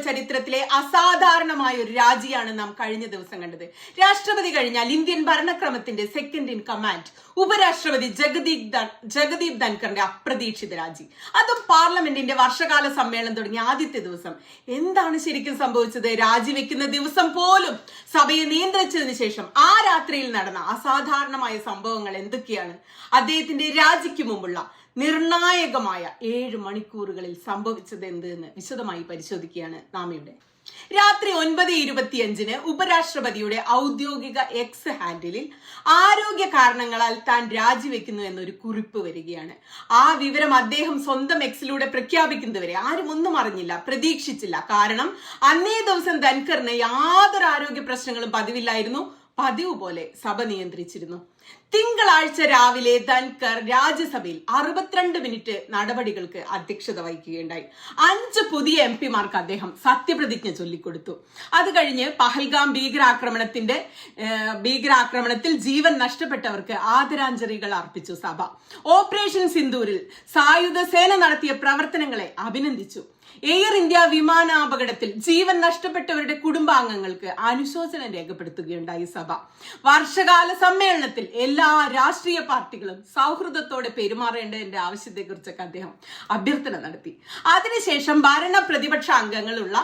ചരിത്രത്തിലെ അസാധാരണമായ ഒരു രാജിയാണ് നാം കഴിഞ്ഞ ദിവസം കണ്ടത്. രാഷ്ട്രപതി കഴിഞ്ഞാൽ ഇന്ത്യൻ ഭരണക്രമത്തിന്റെ സെക്കൻഡ് ഇൻ കമാൻഡ് ഉപരാഷ്ട്രപതി ജഗദീപ് ധൻഖറിന്റെ അപ്രതീക്ഷിത രാജി, അതും പാർലമെന്റിന്റെ വർഷകാല സമ്മേളനം തുടങ്ങിയ ആദ്യത്തെ ദിവസം. എന്താണ് ശരിക്കും സംഭവിച്ചത്? രാജിവെക്കുന്ന ദിവസം പോലും സഭയെ നിയന്ത്രിച്ചതിന് ശേഷം ആ രാത്രിയിൽ നടന്ന അസാധാരണമായ സംഭവങ്ങൾ എന്തൊക്കെയാണ്? അദ്ദേഹത്തിന്റെ രാജിക്ക് മുമ്പുള്ള നിർണായകമായ 7 മണിക്കൂറുകളിൽ സംഭവിച്ചത് എന്തെന്ന് വിശദമായി പരിശോധിക്കുകയാണ് നാം ഇവിടെ. രാത്രി 9:25 ഉപരാഷ്ട്രപതിയുടെ ഔദ്യോഗിക എക്സ് ഹാൻഡിലിൽ ആരോഗ്യ കാരണങ്ങളാൽ താൻ രാജിവെക്കുന്നു എന്നൊരു കുറിപ്പ് വരികയാണ്. ആ വിവരം അദ്ദേഹം സ്വന്തം എക്സിലൂടെ പ്രഖ്യാപിക്കുന്നതുവരെ ആരും ഒന്നും അറിഞ്ഞില്ല, പ്രതീക്ഷിച്ചില്ല. കാരണം അന്നേ ദിവസം ധൻഖറിന് യാതൊരു ആരോഗ്യ പ്രശ്നങ്ങളും പതിവില്ലായിരുന്നു. പതിവ് പോലെ സഭ നിയന്ത്രിച്ചിരുന്നു. തിങ്കളാഴ്ച രാവിലെ ധൻഖർ രാജ്യസഭയിൽ 62 മിനിറ്റ് നടപടികൾക്ക് അധ്യക്ഷത വഹിക്കുകയുണ്ടായി. 5 പുതിയ എംപിമാർക്ക് അദ്ദേഹം സത്യപ്രതിജ്ഞ ചൊല്ലിക്കൊടുത്തു. അത് കഴിഞ്ഞ് പഹൽഗാം ഭീകരാക്രമണത്തിൽ ജീവൻ നഷ്ടപ്പെട്ടവർക്ക് ആദരാഞ്ജലികൾ അർപ്പിച്ചു സഭ. ഓപ്പറേഷൻ സിന്ദൂരിൽ സായുധ സേന നടത്തിയ പ്രവർത്തനങ്ങളെ അഭിനന്ദിച്ചു. എയർ ഇന്ത്യ വിമാനാപകടത്തിൽ ജീവൻ നഷ്ടപ്പെട്ടവരുടെ കുടുംബാംഗങ്ങൾക്ക് അനുശോചനം രേഖപ്പെടുത്തുകയുണ്ടായി സഭ. വർഷകാല സമ്മേളനത്തിൽ എല്ലാ രാഷ്ട്രീയ പാർട്ടികളും സൗഹൃദത്തോടെ പെരുമാറേണ്ടതിന്റെ ആവശ്യത്തെക്കുറിച്ചൊക്കെ അദ്ദേഹം അഭ്യർത്ഥന നടത്തി. അതിനുശേഷം ഭരണ പ്രതിപക്ഷ അംഗങ്ങളുള്ള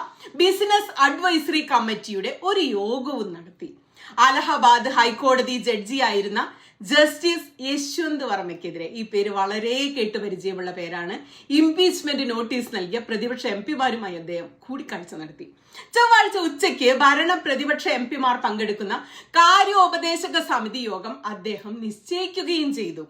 ബിസിനസ് അഡ്വൈസറി കമ്മിറ്റിയുടെ ഒരു യോഗവും നടത്തി. അലഹബാദ് ഹൈക്കോടതി ജഡ്ജിയായിരുന്ന ജസ്റ്റിസ് യശ്വന്ത് വർമ്മയ്ക്കെതിരെ, ഈ പേര് വളരെ കേട്ടുപരിചയമുള്ള പേരാണ്, ഇംപീച്ച്മെന്റ് നോട്ടീസ് നൽകിയ പ്രതിപക്ഷ എംപിമാരുമായി അദ്ദേഹം കൂടിക്കാഴ്ച നടത്തി. ചൊവ്വാഴ്ച ഉച്ചയ്ക്ക് ഭരണ പ്രതിപക്ഷ എംപിമാർ പങ്കെടുക്കുന്ന കാര്യോപദേശക സമിതി യോഗം അദ്ദേഹം നിശ്ചയിക്കുകയും ചെയ്തു.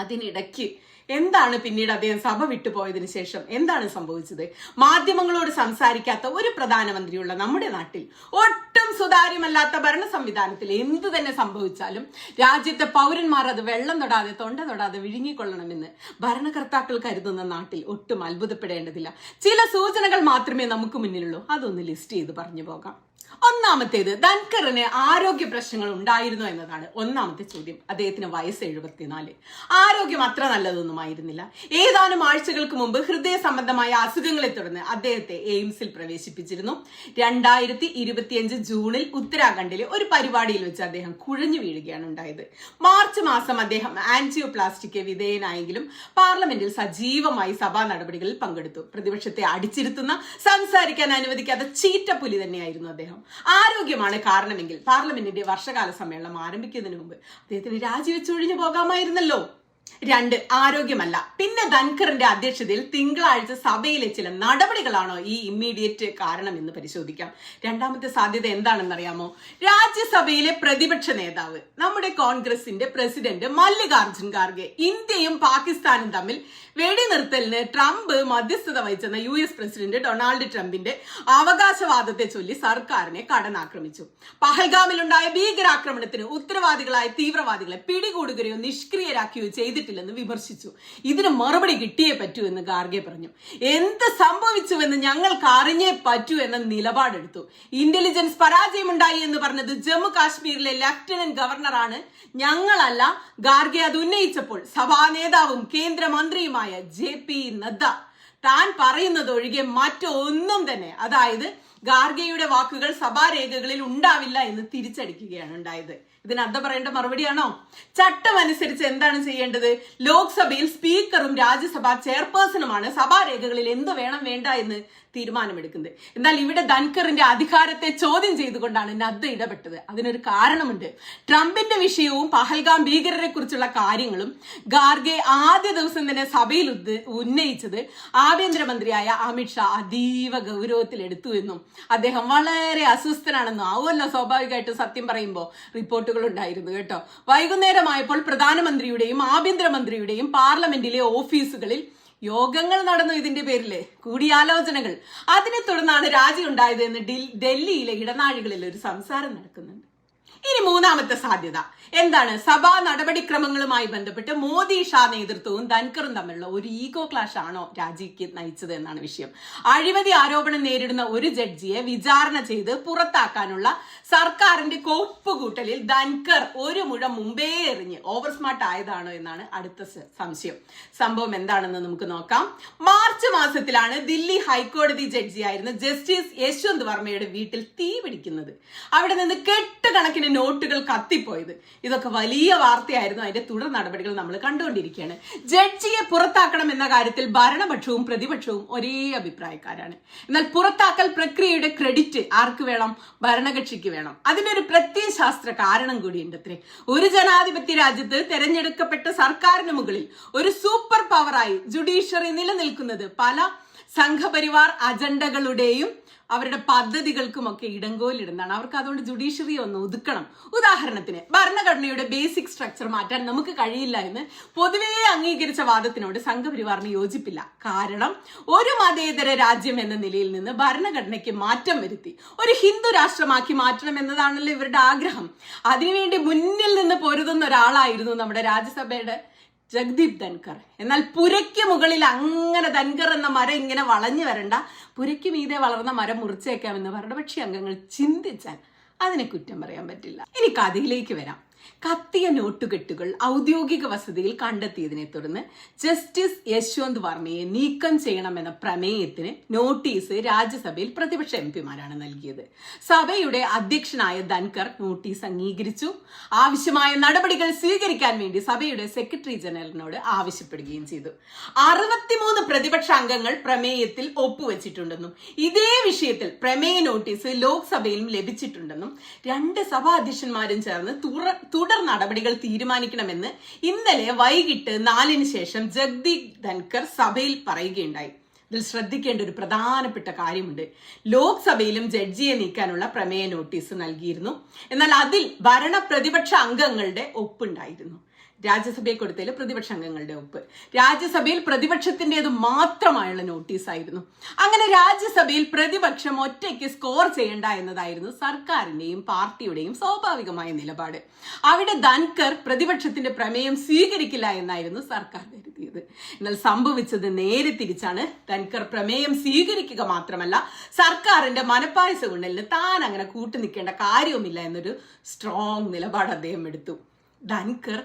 അതിനിടയ്ക്ക് എന്താണ് പിന്നീട് അദ്ദേഹം സഭ വിട്ടുപോയതിനു ശേഷം എന്താണ് സംഭവിച്ചത്? മാധ്യമങ്ങളോട് സംസാരിക്കാത്ത ഒരു പ്രധാനമന്ത്രിയുള്ള നമ്മുടെ നാട്ടിൽ ഒട്ടും സുതാര്യമല്ലാത്ത ഭരണ സംവിധാനത്തിൽ എന്തു തന്നെ സംഭവിച്ചാലും രാജ്യത്തെ പൗരന്മാർ അത് വെള്ളം തൊടാതെ തൊണ്ട തൊടാതെ വിഴുങ്ങിക്കൊള്ളണമെന്ന് ഭരണകർത്താക്കൾ കരുതുന്ന നാട്ടിൽ ഒട്ടും അത്ഭുതപ്പെടേണ്ടതില്ല. ചില സൂചനകൾ മാത്രമേ നമുക്ക് മുന്നിലുള്ളൂ. അതൊന്ന് ലിസ്റ്റ് ചെയ്ത് പറഞ്ഞു പോകാം. ഒന്നാമത്തേത്, ധൻഖറിന് ആരോഗ്യ പ്രശ്നങ്ങൾ ഉണ്ടായിരുന്നോ എന്നതാണ് ഒന്നാമത്തെ ചോദ്യം. അദ്ദേഹത്തിന് വയസ്സ് 74. ആരോഗ്യം അത്ര നല്ലതൊന്നുമായിരുന്നില്ല. ഏതാനും ആഴ്ചകൾക്ക് മുമ്പ് ഹൃദയ സംബന്ധമായ അസുഖങ്ങളെ തുടർന്ന് അദ്ദേഹത്തെ എയിംസിൽ പ്രവേശിപ്പിച്ചിരുന്നു. 2025 ജൂണിൽ ഉത്തരാഖണ്ഡിലെ ഒരു പരിപാടിയിൽ വെച്ച് അദ്ദേഹം കുഴഞ്ഞു വീഴുകയാണ് ഉണ്ടായത്. മാർച്ച് മാസം അദ്ദേഹം ആൻജിയോപ്ലാസ്റ്റിക്ക് വിധേയനായെങ്കിലും പാർലമെന്റിൽ സജീവമായി സഭാ നടപടികളിൽ പങ്കെടുത്തു. പ്രതിപക്ഷത്തെ അടിച്ചിരുത്തുന്ന, സംസാരിക്കാൻ അനുവദിക്കാത്ത ചീറ്റപ്പുലി തന്നെയായിരുന്നു അദ്ദേഹം. ആരോഗ്യമാണ് കാരണമെങ്കിൽ പാർലമെന്റിന്റെ വർഷകാല സമ്മേളനം ആരംഭിക്കുന്നതിന് മുമ്പ് അദ്ദേഹത്തിന് രാജിവെച്ചൊഴിഞ്ഞു പോകാമായിരുന്നല്ലോ. 2, ആരോഗ്യമല്ല. പിന്നെ ധൻഖറിന്റെ അധ്യക്ഷതയിൽ തിങ്കളാഴ്ച സഭയിലെ ചില നടപടികളാണോ ഈ ഇമ്മീഡിയറ്റ് കാരണം എന്ന് പരിശോധിക്കാം. രണ്ടാമത്തെ സാധ്യത എന്താണെന്നറിയാമോ? രാജ്യസഭയിലെ പ്രതിപക്ഷ നേതാവ്, നമ്മുടെ കോൺഗ്രസിന്റെ പ്രസിഡന്റ് മല്ലികാർജുൻ ഖാർഗെ ഇന്ത്യയും പാകിസ്ഥാനും തമ്മിൽ വെടിനിർത്തലിന് ട്രംപ് മധ്യസ്ഥത വഹിച്ചെന്ന US പ്രസിഡന്റ് ഡൊണാൾഡ് ട്രംപിന്റെ അവകാശവാദത്തെ ചൊല്ലി സർക്കാരിനെ കടന്നാക്രമിച്ചു. പഹൽഗാമിലുണ്ടായ ഭീകരാക്രമണത്തിന് ഉത്തരവാദികളായ തീവ്രവാദികളെ പിടികൂടുകയോ നിഷ്ക്രിയരാക്കുകയോ ചെയ്തിട്ടില്ലെന്ന് വിമർശിച്ചു. ഇതിന് മറുപടി കിട്ടിയേ പറ്റൂ എന്ന് ഖാർഗെ പറഞ്ഞു. എന്ത് സംഭവിച്ചുവെന്ന് ഞങ്ങൾക്ക് അറിഞ്ഞേ പറ്റൂ എന്ന നിലപാടെടുത്തു. ഇന്റലിജൻസ് പരാജയമുണ്ടായി എന്ന് പറഞ്ഞത് ജമ്മു കാശ്മീരിലെ ലഫ്റ്റനന്റ് ഗവർണറാണ്, ഞങ്ങളല്ല. ഖാർഗെ അത് ഉന്നയിച്ചപ്പോൾ സഭാ നേതാവും കേന്ദ്രമന്ത്രിയുമായ JP നദ്ദ താൻ പറയുന്നത് ഒഴികെ മറ്റൊന്നും തന്നെ, അതായത് ഖാർഗെയുടെ വാക്കുകൾ സഭാരേഖകളിൽ ഉണ്ടാവില്ല എന്ന് തിരിച്ചടിക്കുകയാണ് ഉണ്ടായത്. ഇതിന് നദ്ദ പറയേണ്ട മറുപടിയാണോ? ചട്ടം അനുസരിച്ച് എന്താണ് ചെയ്യേണ്ടത്? ലോക്സഭയിൽ സ്പീക്കറും രാജ്യസഭാ ചെയർപേഴ്സണുമാണ് സഭാരേഖകളിൽ എന്ത് വേണം വേണ്ട എന്ന് തീരുമാനമെടുക്കുന്നത്. എന്നാൽ ഇവിടെ ധൻഖറിന്റെ അധികാരത്തെ ചോദ്യം ചെയ്തുകൊണ്ടാണ് നദ്ദ ഇടപെട്ടത്. അതിനൊരു കാരണമുണ്ട്. ട്രംപിന്റെ വിഷയവും പഹൽഗാം ഭീകരരെ കുറിച്ചുള്ള കാര്യങ്ങളും ഖാർഗെ ആദ്യ ദിവസം തന്നെ സഭയിൽ ഉന്നയിച്ചത് ആഭ്യന്തരമന്ത്രിയായ അമിത്ഷാ അതീവ ഗൗരവത്തിൽ എടുത്തു എന്നും അദ്ദേഹം വളരെ അസ്വസ്ഥനാണെന്നും ആവുമല്ലോ സ്വാഭാവികമായിട്ടും സത്യം പറയുമ്പോൾ റിപ്പോർട്ടുകൾ ഉണ്ടായിരുന്നു കേട്ടോ. വൈകുന്നേരമായപ്പോൾ പ്രധാനമന്ത്രിയുടെയും ആഭ്യന്തരമന്ത്രിയുടെയും പാർലമെന്റിലെ ഓഫീസുകളിൽ യോഗങ്ങൾ നടന്നു. ഇതിന്റെ പേരില് കൂടിയാലോചനകൾ. അതിനെ തുടർന്നാണ് രാജി ഉണ്ടായത് എന്ന് ഡൽഹിയിലെ ഇടനാഴികളിൽ ഒരു സംസാരം നടക്കുന്നുണ്ട്. ഇനി മൂന്നാമത്തെ സാധ്യത എന്താണ്? സഭാ നടപടിക്രമങ്ങളുമായി ബന്ധപ്പെട്ട് മോദി ഷാ നേതൃത്വവും ധൻകറും തമ്മിലുള്ള ഒരു ഈഗോ ക്ലാഷ് ആണോ രാജിക്ക് നയിച്ചത് എന്നാണ് വിഷയം. അഴിമതി ആരോപണം നേരിടുന്ന ഒരു ജഡ്ജിയെ വിചാരണ ചെയ്ത് പുറത്താക്കാനുള്ള സർക്കാരിന്റെ കോപ്പുകൂട്ടലിൽ ധൻകർ ഒരു മുഴം മുമ്പേ എറിഞ്ഞ് ഓവർ സ്മാർട്ട് ആയതാണോ എന്നാണ് അടുത്ത സംശയം. സംഭവം എന്താണെന്ന് നമുക്ക് നോക്കാം. മാർച്ച് മാസത്തിലാണ് ദില്ലി ഹൈക്കോടതി ജഡ്ജിയായിരുന്ന ജസ്റ്റിസ് യശ്വന്ത് വർമ്മയുടെ വീട്ടിൽ തീ പിടിക്കുന്നത്. അവിടെ നിന്ന് കെട്ടുകണക്കിന് നോട്ടുകൾ കത്തിപ്പോയത്. ഇതൊക്കെ വലിയ വാർത്തയായിരുന്നു. അതിന്റെ തുടർ നടപടികൾ നമ്മൾ കണ്ടുകൊണ്ടിരിക്കുകയാണ്. ജഡ്ജിയെ പുറത്താക്കണം എന്ന കാര്യത്തിൽ ഭരണപക്ഷവും പ്രതിപക്ഷവും ഒരേ അഭിപ്രായക്കാരാണ്. എന്നാൽ പുറത്താക്കൽ പ്രക്രിയയുടെ ക്രെഡിറ്റ് ആർക്ക് വേണം? ഭരണകക്ഷിക്ക് വേണം. അതിനൊരു പ്രത്യയശാസ്ത്ര കാരണം കൂടിയുണ്ട് അത്രേ. ഒരു ജനാധിപത്യ രാജ്യത്ത് തെരഞ്ഞെടുക്കപ്പെട്ട സർക്കാരിന് മുകളിൽ ഒരു സൂപ്പർ പവറായി ജുഡീഷ്യറി നിലനിൽക്കുന്നത് പല സംഘപരിവാർ അജണ്ടകളുടെയും അവരുടെ പദ്ധതികൾക്കുമൊക്കെ ഇടങ്കോലിടുന്നതാണ്. അവർക്ക് അതുകൊണ്ട് ജുഡീഷ്യറി ഒന്ന് ഒതുക്കണം. ഉദാഹരണത്തിന് ഭരണഘടനയുടെ ബേസിക് സ്ട്രക്ചർ മാറ്റാൻ നമുക്ക് കഴിയില്ല എന്ന് പൊതുവേ അംഗീകരിച്ച വാദത്തിനോട് സംഘപരിവാറിന് യോജിപ്പില്ല. കാരണം ഒരു മതേതര രാജ്യം എന്ന നിലയിൽ നിന്ന് ഭരണഘടനയ്ക്ക് മാറ്റം വരുത്തി ഒരു ഹിന്ദു രാഷ്ട്രമാക്കി മാറ്റണം എന്നതാണല്ലോ ഇവരുടെ ആഗ്രഹം. അതിനുവേണ്ടി മുന്നിൽ നിന്ന് പൊരുതുന്ന ഒരാളായിരുന്നു നമ്മുടെ രാജ്യസഭയുടെ ജഗ്ദീപ് ധൻകർ. എന്നാൽ പുരയ്ക്ക് മുകളിൽ അങ്ങനെ ധൻകർ എന്ന മരം ഇങ്ങനെ വളഞ്ഞു വരണ്ട, പുരയ്ക്ക് മീതെ വളർന്ന മരം മുറിച്ചേക്കാമെന്ന് ഭരണപക്ഷി അംഗങ്ങൾ ചിന്തിച്ചാൽ അതിനെ കുറ്റം പറയാൻ പറ്റില്ല. ഇനി കഥയിലേക്ക് വരാം. കത്തിയ നോട്ടുകെട്ടുകൾ ഔദ്യോഗിക വസതിയിൽ കണ്ടെത്തിയതിനെ തുടർന്ന് ജസ്റ്റിസ് യശ്വന്ത് വർമ്മയെ നീക്കം ചെയ്യണമെന്ന പ്രമേയത്തിന് നോട്ടീസ് രാജ്യസഭയിൽ പ്രതിപക്ഷ എംപിമാരാണ് നൽകിയത്. സഭയുടെ അധ്യക്ഷനായ ധൻകർ നോട്ടീസ് അംഗീകരിച്ചു. ആവശ്യമായ നടപടികൾ സ്വീകരിക്കാൻ വേണ്ടി സഭയുടെ സെക്രട്ടറി ജനറലിനോട് ആവശ്യപ്പെടുകയും ചെയ്തു. 63 പ്രതിപക്ഷ അംഗങ്ങൾ പ്രമേയത്തിൽ ഒപ്പുവെച്ചിട്ടുണ്ടെന്നും ഇതേ വിഷയത്തിൽ പ്രമേയ നോട്ടീസ് ലോക്സഭയിലും ലഭിച്ചിട്ടുണ്ടെന്നും 2 സഭാ അധ്യക്ഷന്മാരും ചേർന്ന് തുടർ നടപടികൾ തീരുമാനിക്കണമെന്ന് ഇന്നലെ വൈകിട്ട് 4-ന് ശേഷം ജഗ്ദീപ് ധൻകർ സഭയിൽ പറയുകയുണ്ടായി. ഇതിൽ ശ്രദ്ധിക്കേണ്ട ഒരു പ്രധാനപ്പെട്ട കാര്യമുണ്ട്. ലോക്സഭയിലും ജഡ്ജിയെ നീക്കാനുള്ള പ്രമേയ നോട്ടീസ് നൽകിയിരുന്നു. എന്നാൽ അതിൽ ഭരണ പ്രതിപക്ഷ അംഗങ്ങളുടെ ഒപ്പുണ്ടായിരുന്നു. രാജ്യസഭയിൽ കൊടുത്തതിൽ പ്രതിപക്ഷ അംഗങ്ങളുടെ ഒപ്പ്. രാജ്യസഭയിൽ പ്രതിപക്ഷത്തിൻ്റെത് മാത്രമായുള്ള നോട്ടീസായിരുന്നു. അങ്ങനെ രാജ്യസഭയിൽ പ്രതിപക്ഷം ഒറ്റയ്ക്ക് സ്കോർ ചെയ്യേണ്ട എന്നതായിരുന്നു സർക്കാരിന്റെയും പാർട്ടിയുടെയും സ്വാഭാവികമായ നിലപാട്. അവിടെ ധൻകർ പ്രതിപക്ഷത്തിന്റെ പ്രമേയം സ്വീകരിക്കില്ല എന്നായിരുന്നു സർക്കാർ കരുതിയത്. എന്നാൽ സംഭവിച്ചത് നേരെ തിരിച്ചാണ്. ധൻകർ പ്രമേയം സ്വീകരിക്കുക മാത്രമല്ല, സർക്കാരിന്റെ മനപ്പായസ ഉണ്ടലിന് താൻ അങ്ങനെ കൂട്ടുനിൽക്കേണ്ട കാര്യവുമില്ല എന്നൊരു സ്ട്രോങ് നിലപാട് അദ്ദേഹം എടുത്തു. ധൻകർ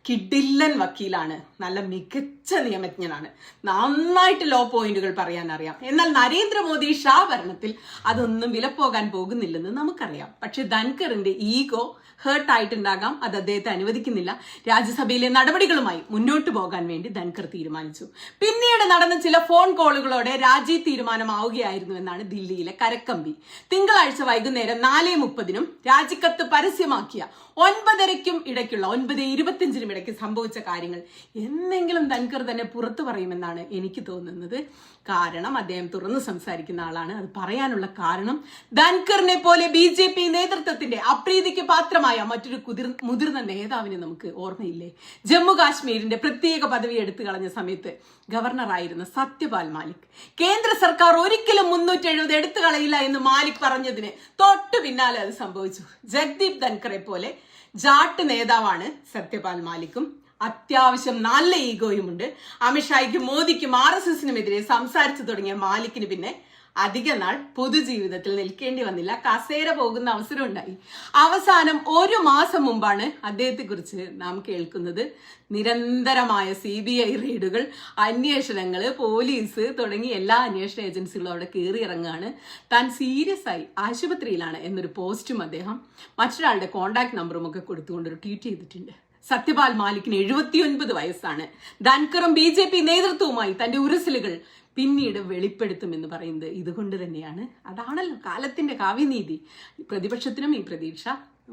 കിഡില്ലൻ വക്കീലാണ്, നല്ല മികച്ച നിയമജ്ഞനാണ്, നന്നായിട്ട് ലോ പോയിന്റുകൾ പറയാൻ അറിയാം. എന്നാൽ നരേന്ദ്രമോദി ഷാ ഭരണത്തിൽ അതൊന്നും വിലപ്പോകാൻ പോകുന്നില്ലെന്ന് നമുക്കറിയാം. പക്ഷെ ധൻകറിന്റെ ഈഗോ ഹേർട്ട് ആയിട്ടുണ്ടാകാം, അത് അദ്ദേഹത്തെ അനുവദിക്കുന്നില്ല. രാജ്യസഭയിലെ നടപടികളുമായി മുന്നോട്ട് പോകാൻ വേണ്ടി ധൻകർ തീരുമാനിച്ചു. പിന്നീട് നടന്ന ചില ഫോൺ കോളുകളോടെ രാജി തീരുമാനമാവുകയായിരുന്നു എന്നാണ് ദില്ലിയിലെ കരക്കമ്പി. തിങ്കളാഴ്ച വൈകുന്നേരം 4:30-നും രാജിക്കത്ത് പരസ്യമാക്കിയ 9:30-ക്കും ഇടയ്ക്കുള്ള 9:25-നും ഇടയ്ക്ക് സംഭവിച്ച കാര്യങ്ങൾ എന്തെങ്കിലും ധൻകർ തന്നെ പുറത്തു പറയുമെന്നാണ് എനിക്ക് തോന്നുന്നത്. കാരണം അദ്ദേഹം തുറന്നു സംസാരിക്കുന്ന ആളാണ്. അത് പറയാനുള്ള കാരണം ധൻകറിനെ പോലെ BJP നേതൃത്വത്തിന്റെ അപ്രീതിക്ക് പാത്രമായ മറ്റൊരു മുതിർന്ന നേതാവിനെ നമുക്ക് ഓർമ്മയില്ലേ? ജമ്മു കാശ്മീരിന്റെ പ്രത്യേക പദവി എടുത്തു കളഞ്ഞ സമയത്ത് ഗവർണറായിരുന്ന സത്യപാൽ മാലിക്. കേന്ദ്ര സർക്കാർ ഒരിക്കലും 370 എടുത്തു കളയില്ല എന്ന് മാലിക് പറഞ്ഞതിന് തൊട്ടു പിന്നാലെ അത് സംഭവിച്ചു. ജഗ്ദീപ് ധൻകറെ പോലെ ജാട്ട് നേതാവാണ് സത്യപാൽ മാലിക്കും. അത്യാവശ്യം നല്ല ഈഗോയുമുണ്ട്. അമിത്ഷായ്ക്കും മോദിക്കും RSSനുമെതിരെ സംസാരിച്ചു തുടങ്ങിയ മാലിക്കിന് പിന്നെ അധിക നാൾ പൊതുജീവിതത്തിൽ നിൽക്കേണ്ടി വന്നില്ല. കസേര പോകുന്ന അവസരം ഉണ്ടായി. അവസാനം 1 മാസം മുമ്പാണ് അദ്ദേഹത്തെ കുറിച്ച് നാം കേൾക്കുന്നത്. നിരന്തരമായ CBI റെയ്ഡുകൾ, അന്വേഷണങ്ങൾ, പോലീസ് തുടങ്ങി എല്ലാ അന്വേഷണ ഏജൻസികളും അവിടെ കയറിയിറങ്ങാണ്. താൻ സീരിയസ് ആയി ആശുപത്രിയിലാണ് എന്നൊരു പോസ്റ്റും അദ്ദേഹം മറ്റൊരാളുടെ കോണ്ടാക്ട് നമ്പറും ഒക്കെ കൊടുത്തുകൊണ്ടൊരു ട്വീറ്റ് ചെയ്തിട്ടുണ്ട്. സത്യപാൽ മാലിക്കിന് 79 വയസ്സാണ്. ധൻകറും BJP നേതൃത്വവുമായി തന്റെ ഉരസലുകൾ പിന്നീട് വെളിപ്പെടുത്തുമെന്ന് പറയുന്നത് ഇതുകൊണ്ട് തന്നെയാണ്. അതാണല്ലോ കാലത്തിന്റെ കാവ്യനീതി. പ്രതിപക്ഷത്തിനും ഈ പ്രതീക്ഷ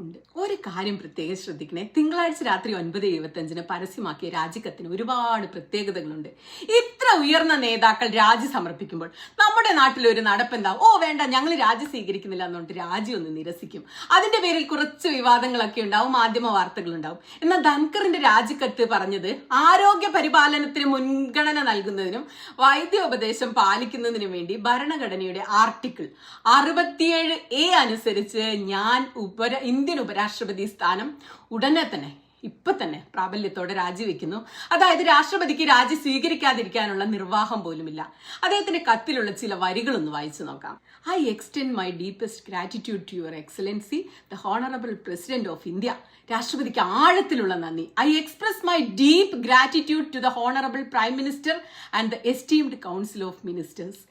ഉണ്ട്. ഒരു കാര്യം പ്രത്യേകം ശ്രദ്ധിക്കണേ. തിങ്കളാഴ്ച രാത്രി 9:25-ന് പരസ്യമാക്കിയ രാജിക്കത്തിന് ഒരുപാട് പ്രത്യേകതകളുണ്ട്. ഇത്ര ഉയർന്ന നേതാക്കൾ രാജി സമർപ്പിക്കുമ്പോൾ നമ്മുടെ നാട്ടിൽ ഒരു നടപ്പെന്താവും, വേണ്ട ഞങ്ങൾ രാജി സ്വീകരിക്കുന്നില്ല എന്നുകൊണ്ട് രാജി ഒന്ന് നിരസിക്കും. അതിന്റെ പേരിൽ കുറച്ച് വിവാദങ്ങളൊക്കെ ഉണ്ടാവും, മാധ്യമ വാർത്തകൾ ഉണ്ടാവും. എന്നാൽ ധൻകറിന്റെ രാജിക്കത്ത് പറഞ്ഞത് ആരോഗ്യ പരിപാലനത്തിന് മുൻഗണന നൽകുന്നതിനും വൈദ്യോപദേശം പാലിക്കുന്നതിനും വേണ്ടി ഭരണഘടനയുടെ ആർട്ടിക്കിൾ 67A അനുസരിച്ച് ഞാൻ ഇന്ത്യൻ ഉപരാഷ്ട്രപതി സ്ഥാനം ഉടനെ തന്നെ ഇപ്പൊ തന്നെ പ്രാബല്യത്തോടെ രാജിവെക്കുന്നു. അതായത് രാഷ്ട്രപതിക്ക് രാജി സ്വീകരിക്കാതിരിക്കാനുള്ള നിർവാഹം പോലുമില്ല. അദ്ദേഹത്തിന്റെ കത്തിലുള്ള ചില വരികളൊന്ന് വായിച്ചു നോക്കാം. I extend my deepest gratitude to your excellency the honourable president of India. രാഷ്ട്രപതിക്ക് ആഴത്തിലുള്ള നന്ദി. I express my deep gratitude to the honourable prime minister and the esteemed council of ministers.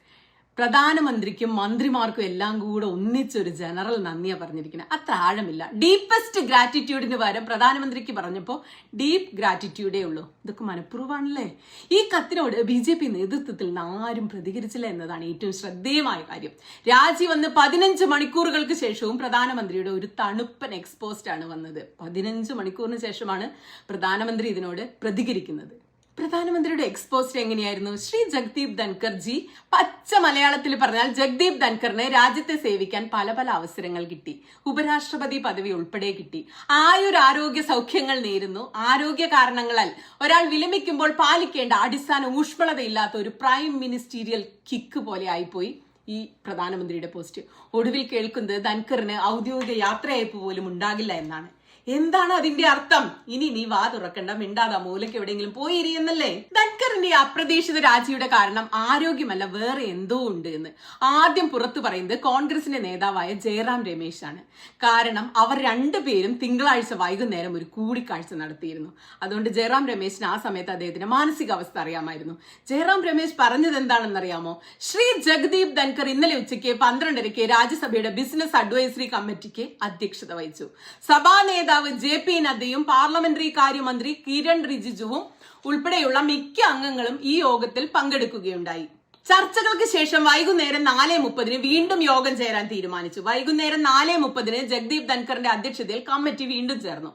പ്രധാനമന്ത്രിക്കും മന്ത്രിമാർക്കും എല്ലാം കൂടെ ഒന്നിച്ചൊരു ജനറൽ നന്ദിയാ പറഞ്ഞിരിക്കുന്നത്. അത്ര ആഴമില്ല. ഡീപ്പസ്റ്റ് ഗ്രാറ്റിറ്റ്യൂഡിന് പകരം പ്രധാനമന്ത്രിക്ക് പറഞ്ഞപ്പോൾ ഡീപ്പ് ഗ്രാറ്റിറ്റ്യൂഡേ ഉള്ളൂ. ഇതൊക്കെ മനഃപൂർവ്വമാണല്ലേ? ഈ കത്തിനോട് BJP നേതൃത്വത്തിൽ ആരും പ്രതികരിച്ചില്ല എന്നതാണ് ഏറ്റവും ശ്രദ്ധേയമായ കാര്യം. രാജി വന്ന് 15 മണിക്കൂറുകൾക്ക് ശേഷവും പ്രധാനമന്ത്രിയുടെ ഒരു തണുപ്പൻ എക്സ്പോസ്റ്റ് ആണ് വന്നത്. 15 മണിക്കൂറിന് ശേഷമാണ് പ്രധാനമന്ത്രി ഇതിനോട് പ്രതികരിക്കുന്നത്. പ്രധാനമന്ത്രിയുടെ എക്സ്പോസ്റ്റ് എങ്ങനെയായിരുന്നു? ശ്രീ ജഗ്ദീപ് ധൻകർ ജി, പച്ച മലയാളത്തിൽ പറഞ്ഞാൽ ജഗ്ദീപ് ധൻകറിന് രാജ്യത്തെ സേവിക്കാൻ പല പല അവസരങ്ങൾ കിട്ടി. ഉപരാഷ്ട്രപതി പദവി ഉൾപ്പെടെ കിട്ടി. ആയുരാരോഗ്യ സൗഖ്യങ്ങൾ നേരുന്നു. ആരോഗ്യ കാരണങ്ങളാൽ ഒരാൾ വിലമിക്കുമ്പോൾ പാലിക്കേണ്ട അടിസ്ഥാന ഊഷ്മളതയില്ലാത്ത ഒരു പ്രൈം മിനിസ്റ്റീരിയൽ കിക്ക് പോലെ ആയിപ്പോയി ഈ പ്രധാനമന്ത്രിയുടെ പോസ്റ്റ്. ഒടുവിൽ കേൾക്കുന്നത് ധൻകറിന് ഔദ്യോഗിക യാത്രയയപ്പ് പോലും ഉണ്ടാകില്ല എന്നാണ്. എന്താണ് അതിന്റെ അർത്ഥം? ഇനി നീ വാ തുറക്കണ്ട, മിണ്ടാതെ മൂലയ്ക്ക് എവിടെയെങ്കിലും പോയിരിയെന്നല്ലേ? ധൻകറിന്റെ അപ്രതീക്ഷിത രാജിയുടെ കാരണം ആരോഗ്യമല്ല, വേറെ എന്തോ ഉണ്ട് എന്ന് ആദ്യം പുറത്തു പറയുന്നത് കോൺഗ്രസിന്റെ നേതാവായ ജയറാം രമേശ് ആണ്. കാരണം അവർ രണ്ടുപേരും തിങ്കളാഴ്ച വൈകുന്നേരം ഒരു കൂടിക്കാഴ്ച നടത്തിയിരുന്നു. അതുകൊണ്ട് ജയറാം രമേശിന് ആ സമയത്ത് അദ്ദേഹത്തിന്റെ മാനസികാവസ്ഥ അറിയാമായിരുന്നു. ജയറാം രമേശ് പറഞ്ഞത് എന്താണെന്നറിയാമോ? ശ്രീ ജഗ്ദീപ് ധൻകർ ഇന്നലെ ഉച്ചയ്ക്ക് 12:30 രാജ്യസഭയുടെ ബിസിനസ് അഡ്വൈസറി കമ്മിറ്റിക്ക് അധ്യക്ഷത വഹിച്ചു. സഭാ നേതാവ് JP നദ്ദയും പാർലമെന്ററി കാര്യമന്ത്രി കിരൺ റിജിജുവും ഉൾപ്പെടെയുള്ള മിക്ക അംഗങ്ങളും ഈ യോഗത്തിൽ പങ്കെടുക്കുകയുണ്ടായി. ചർച്ചകൾക്ക് ശേഷം വൈകുന്നേരം 4:30 വീണ്ടും യോഗം ചേരാൻ തീരുമാനിച്ചു. വൈകുന്നേരം 4:30 ജഗ്ദീപ് ധൻകറിന്റെ അധ്യക്ഷതയിൽ കമ്മിറ്റി വീണ്ടും ചേർന്നു.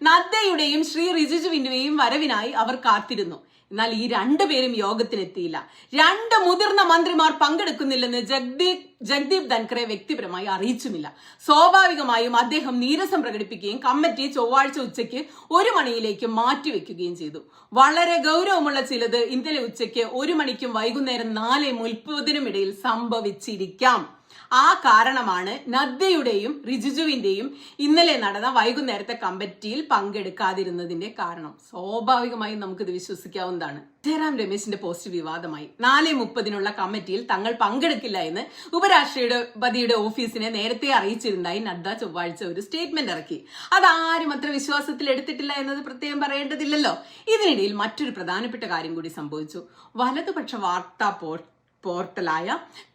നദ്ദയുടെയും ശ്രീ റിജിജുവിന്റെയും വരവിനായി അവർ കാത്തിരുന്നു. എന്നാൽ ഈ രണ്ടുപേരും യോഗത്തിനെത്തിയില്ല. 2 മുതിർന്ന മന്ത്രിമാർ പങ്കെടുക്കുന്നില്ലെന്ന് ജഗ്ദീപ് ധൻകറെ വ്യക്തിപരമായി അറിയിച്ചുമില്ല. സ്വാഭാവികമായും അദ്ദേഹം നീരസം പ്രകടിപ്പിക്കുകയും കമ്മിറ്റി ചൊവ്വാഴ്ച ഉച്ചയ്ക്ക് 1 മണിയിലേക്ക് മാറ്റിവെക്കുകയും ചെയ്തു. വളരെ ഗൗരവമുള്ള ചിലത് ഇന്നലെ ഉച്ചയ്ക്ക് 1 മണിക്കും വൈകുന്നേരം 4:30 ഇടയിൽ സംഭവിച്ചിരിക്കാം. ആ കാരണമാണ് നദ്ദയുടെയും റിജിജുവിന്റെയും ഇന്നലെ നടന്ന വൈകുന്നേരത്തെ കമ്മിറ്റിയിൽ പങ്കെടുക്കാതിരുന്നതിന്റെ കാരണം. സ്വാഭാവികമായും നമുക്കിത് വിശ്വസിക്കാവുന്നതാണ്. ജയറാം രമേശിന്റെ പോസ്റ്റ് വിവാദമായി. 4:30 കമ്മിറ്റിയിൽ തങ്ങൾ പങ്കെടുക്കില്ല എന്ന് ഉപരാഷ്ട്രപതിയുടെ ഓഫീസിനെ നേരത്തെ അറിയിച്ചിരുന്നതായി നദ്ദ ചൊവ്വാഴ്ച ഒരു സ്റ്റേറ്റ്മെന്റ് ഇറക്കി. അതാരും അത്ര വിശ്വാസത്തിൽ എടുത്തിട്ടില്ല എന്നത് പ്രത്യേകം പറയേണ്ടതില്ലല്ലോ. ഇതിനിടയിൽ മറ്റൊരു പ്രധാനപ്പെട്ട കാര്യം കൂടി സംഭവിച്ചു. വലതുപക്ഷ വാർത്താ പോർട്ടലായ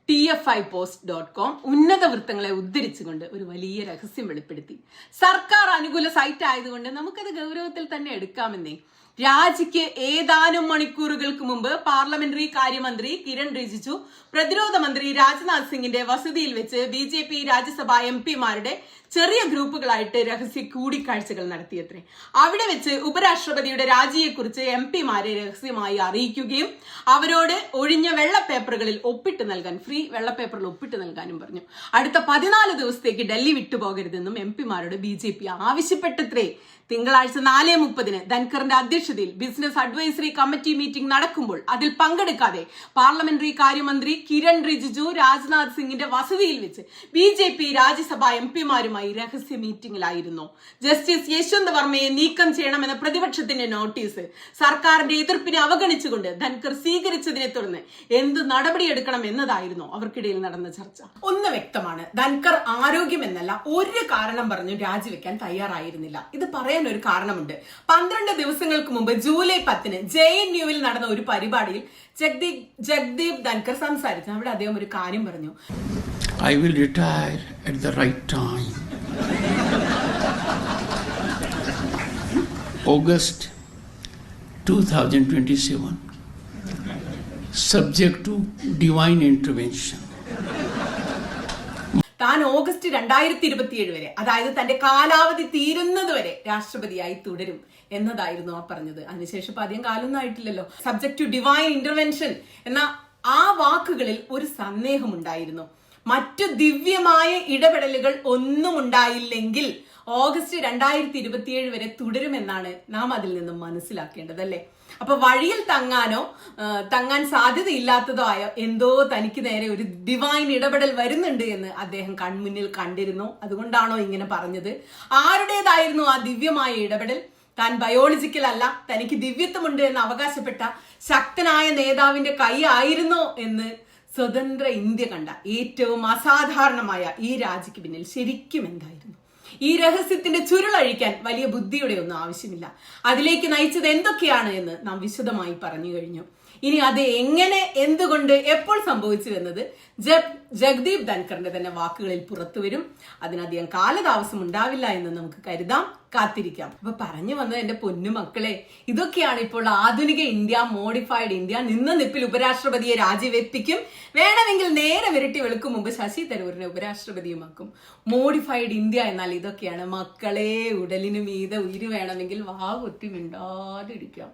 tfipost.com ഉന്നത വൃത്തങ്ങളെ ഉദ്ധരിച്ചുകൊണ്ട് ഒരു വലിയ രഹസ്യം വെളിപ്പെടുത്തി. സർക്കാർ അനുകൂല സൈറ്റ് ആയതുകൊണ്ട് നമുക്കത് ഗൗരവത്തിൽ തന്നെ എടുക്കാമെന്നേ. രാജിക്ക് ഏതാനും മണിക്കൂറുകൾക്ക് മുമ്പ് പാർലമെന്ററി കാര്യമന്ത്രി കിരൺ റിജിജു പ്രതിരോധ മന്ത്രി രാജ്നാഥ് സിംഗിന്റെ വസതിയിൽ വെച്ച് BJP രാജ്യസഭാ MP-മാരുടെ ചെറിയ ഗ്രൂപ്പുകളായിട്ട് രഹസ്യ കൂടിക്കാഴ്ചകൾ നടത്തിയത്രേ. അവിടെ വെച്ച് ഉപരാഷ്ട്രപതിയുടെ രാജിയെക്കുറിച്ച് MP-മാരെ രഹസ്യമായി അറിയിക്കുകയും അവരോട് ഒഴിഞ്ഞ വെള്ളപ്പേപ്പറുകളിൽ ഒപ്പിട്ട് നൽകാൻ, ഫ്രീ വെള്ളപ്പേപ്പറിൽ ഒപ്പിട്ട് നൽകാനും പറഞ്ഞു. അടുത്ത 14 ദിവസത്തേക്ക് ഡൽഹി വിട്ടുപോകരുതെന്നും MP-മാരോട് BJP ആവശ്യപ്പെട്ടത്രേ. തിങ്കളാഴ്ച 4:30 ധൻകറിന്റെ അധ്യക്ഷതയിൽ ബിസിനസ് അഡ്വൈസറി കമ്മിറ്റി മീറ്റിംഗ് നടക്കുമ്പോൾ അതിൽ പങ്കെടുക്കാതെ പാർലമെന്ററി കാര്യമന്ത്രി കിരൺ റിജിജു രാജ്നാഥ് സിംഗിന്റെ വസതിയിൽ വെച്ച് BJP രാജ്യസഭാ MP-മാരുമായി രഹസ്യ മീറ്റിംഗിലായിരുന്നു. ജസ്റ്റിസ് യശ്വന്ത് വർമ്മയെ നീക്കം ചെയ്യണമെന്ന പ്രതിപക്ഷത്തിന്റെ നോട്ടീസ് സർക്കാരിന്റെ എതിർപ്പിനെ അവഗണിച്ചുകൊണ്ട് ധൻകർ സ്വീകരിച്ചതിനെ തുടർന്ന് എന്ത് നടപടിയെടുക്കണം എന്നതായിരുന്നു അവർക്കിടയിൽ നടന്ന ചർച്ച. ഒന്ന് വ്യക്തമാണ്, ധൻകർ ആരോഗ്യമെന്നല്ല ഒരു കാരണം പറഞ്ഞു രാജിവെക്കാൻ തയ്യാറായിരുന്നില്ല. ഇത് പറയാൻ ഒരു കാരണമുണ്ട്. 12 ദിവസങ്ങൾക്ക് മുമ്പ് ജൂലൈ 10 JNUവിൽ നടന്ന ഒരു പരിപാടിയിൽ ജഗ്ദീപ് ധൻകർ സംസാരിച്ചു. അവിടെ അദ്ദേഹം ഒരു കാര്യം പറഞ്ഞു. I will retire at the right time. August 2027, subject to divine intervention. താൻ ഓഗസ്റ്റ് 2027 വരെ, അതായത് തന്റെ കാലാവധി തീരുന്നത് വരെ രാഷ്ട്രപതിയായി തുടരും എന്നതായിരുന്നു ആ പറഞ്ഞത്. അതിനുശേഷം ഇപ്പൊ അധികം കാലൊന്നും ആയിട്ടില്ലല്ലോ. സബ്ജക്ട് ടു ഡിവൈൻ ഇന്റർവെൻഷൻ എന്ന ആ വാക്കുകളിൽ ഒരു സന്ദേഹം ഉണ്ടായിരുന്നു. മറ്റു ദിവ്യമായ ഇടപെടലുകൾ ഒന്നും ഉണ്ടായില്ലെങ്കിൽ ഓഗസ്റ്റ് 2027 വരെ തുടരുമെന്നാണ് നാം അതിൽ നിന്നും മനസ്സിലാക്കേണ്ടത്, അല്ലേ? അപ്പൊ വഴിയിൽ തങ്ങാൻ സാധ്യതയില്ലാത്തതോ ആയ എന്തോ തനിക്ക് നേരെ ഒരു ഡിവൈൻ ഇടപെടൽ വരുന്നുണ്ട് എന്ന് അദ്ദേഹം കൺമുന്നിൽ കണ്ടിരുന്നു. അതുകൊണ്ടാണോ ഇങ്ങനെ പറഞ്ഞത്? ആരുടേതായിരുന്നു ആ ദിവ്യമായ ഇടപെടൽ? താൻ ബയോളജിക്കൽ അല്ല, തനിക്ക് ദിവ്യത്വമുണ്ട് എന്ന് അവകാശപ്പെട്ട ശക്തനായ നേതാവിന്റെ കൈ ആയിരുന്നോ എന്ന് സ്വതന്ത്ര ഇന്ത്യ കണ്ട ഏറ്റവും അസാധാരണമായ ഈ രാജിക്ക് പിന്നിൽ ശരിക്കും എന്തായിരുന്നു? ഈ രഹസ്യത്തിന്റെ ചുരുളഴിക്കാൻ വലിയ ബുദ്ധിയുടെ ഒന്നും ആവശ്യമില്ല. അതിലേക്ക് നയിച്ചത് എന്തൊക്കെയാണ് എന്ന് നാം വിശദമായി പറഞ്ഞു കഴിഞ്ഞു. ഇനി അത് എങ്ങനെ, എന്തുകൊണ്ട്, എപ്പോൾ സംഭവിച്ചു എന്നത് ജഗ്ദീപ് ധൻഖറിന്റെ തന്നെ വാക്കുകളിൽ പുറത്തു വരും. അതിനധികം കാലതാമസം ഉണ്ടാവില്ല എന്ന് നമുക്ക് കരുതാം, കാത്തിരിക്കാം. അപ്പൊ പറഞ്ഞു വന്നത് എന്റെ പൊന്നു മക്കളെ, ഇതൊക്കെയാണ് ഇപ്പോൾ ആധുനിക ഇന്ത്യ, മോഡിഫൈഡ് ഇന്ത്യ. നിന്ന നിപ്പിൽ ഉപരാഷ്ട്രപതിയെ രാജിവെപ്പിക്കും, വേണമെങ്കിൽ നേരെ വിരട്ടി വെളുക്കും മുമ്പ് ശശി തരൂരിനെ ഉപരാഷ്ട്രപതിയുമാക്കും. മോഡിഫൈഡ് ഇന്ത്യ എന്നാൽ ഇതൊക്കെയാണ് മക്കളെ. ഉടലിനു മീതെ ഉയിര് വേണമെങ്കിൽ വാ കൊത്തി മിണ്ടാതിരിക്കാം.